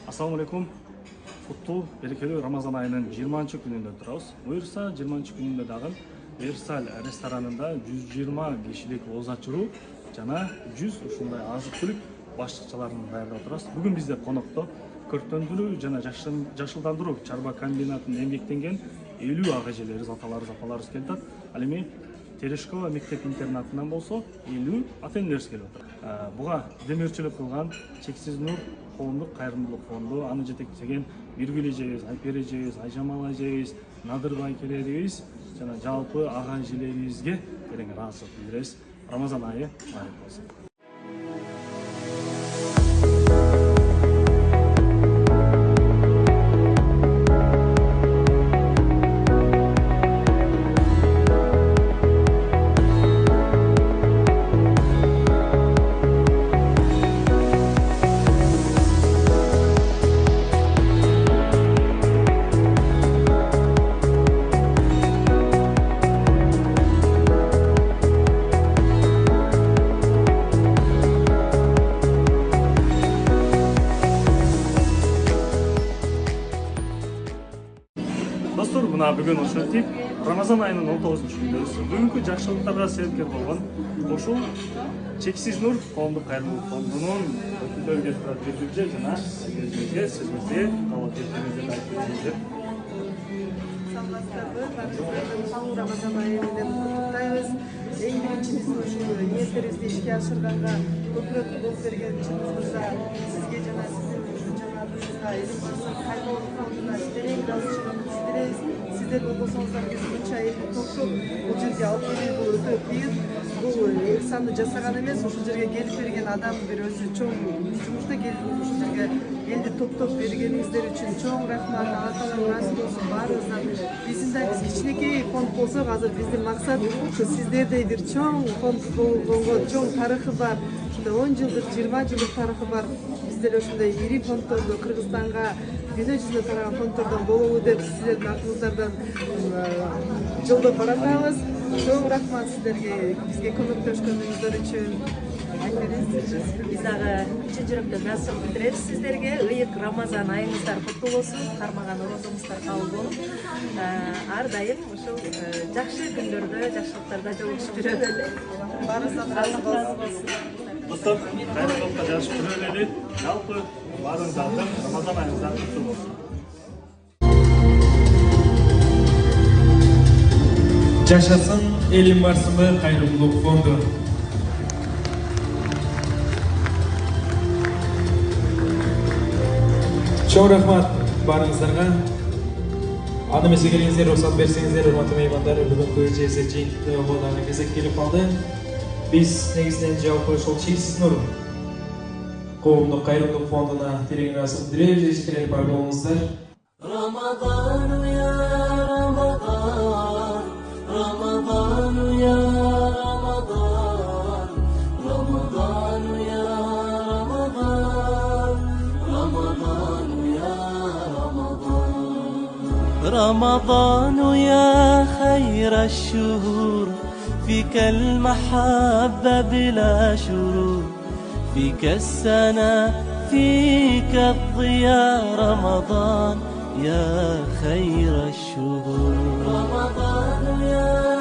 Assalamu alaikum. Kuttуу берекелүү Рамазан айынын 20-күнүндө турабыз. Буюрса 20-күнүндө дагы Версаль ресторанында 120 кишилик ооз ачыруу жана 100 ушундай азык-түлүк башчыларын даярдап турабыз. Бүгүн бизде конокто көрктөндүрүү жана жашылдандыруу чарба комбинатында эмгектенген 50 ага эжелерибиз, аталарыбыз, апаларыбыз келип атат. Ал эми Терешкова мектеп-интернатынан болсо 50 ата-энелерибиз келип атат. Буга демөөрчүлүк кылган Чексиз Нур коомдук кайрымдуулук фонду, аны жетектеген Биргүл эжебиз, Айпер эжебиз, Айжамал эжебиз, Надырбай келерибиз жана жалпы ага эжелерибизге терең ыраазычылык билдиребиз. Рамазан айы майык болсун. Достор, мына бүгүн ошентип Рамазан айынын 19-күнү бүгүнкү жакшылыктарга себепкер болгон ушул Чексиз Нур коомдук кайрымдуулук фондунун өкүлдөрү келип турат, Биргүлжө жана Айпер сизге кабыл кеткениңизди айтып өтүңүздөр. Саламатсыздарбы? Рамазан айы менен куттуктайбыз. Эң биринчи биздин ушул ниеттерибизди ишке ашырганга көпүрөт болуп берген чыныбызда сизге жана сиздин жамаатыңызга, элибиздин кайрымдуулук фондуна терең ыраазычылыгымды билдиребиз. Сиздер болбосоңуздар биз мынча элди топтоп бул жерге алып келүү бул өтө кыйын. Бул эксанды жасаган эмес, ушул жерге келип берген адам бир өзү чоң жумушта келип ушул жерге элди топтоп бергениңиздер үчүн чоң рахмат. Алла таала ыраазы болсун баарыбыздан. Биз кичинекей фонд болсок, азыр биздин максат ушу сиздердей бир чоң фонд болгонго, чоң тарыхы бар, 10 жылдык, 20 жылдык тарыхы бар биздер ошондой ири фонддорду Кыргызстанга дүйнө жүзүнө тараган фонддордон болобу деп сиздердин артыңыздардан жолдоп баратабыз. Чоң рахмат сиздерге, бизге көмөктөшкөнүңүздөр үчүн. Биз дагы чын жүрөктөн ыраазычылык билдиребиз сиздерге. Ыйык Рамазан айыңыздар куттуу болсун, кармаган орозуңуздар кабыл болуп, ар дайым ушул жакшы күндөрдө, жакшылыктарда жолугушуп жүрөлү. Баарыңыздан ыраазы болсун. Достор, кайрымдуулукка жашып жүрөлү. Жалпы баарыңыздардын Рамазан айыңыздар куттуу болсун. Жашасын Элим Барсымы кайрымдуулук фонду. Чоң рахмат баарыңыздарга. Аны эмесе келиңиздер, уруксат берсеңиздер, урматтуу меймандар, бүгүнкү жезе жыйынтыкты ободагы кезек келип калды. Биз негизинен жалпы ошол Чексиз Нур коомдук кайрымдуулук фондуна терең ыраазычылык билдиребиз. Эчкилер бар болуңуздар. Рамадан я Рамадан, Рамадан я Рамадан, Рамадан я Рамадан, Рамадан я Рамадан. رمضان يا خير الشهور فيك المحبة بلا شرور فيك السنة فيك الضياء رمضان يا خير الشهور رمضان يا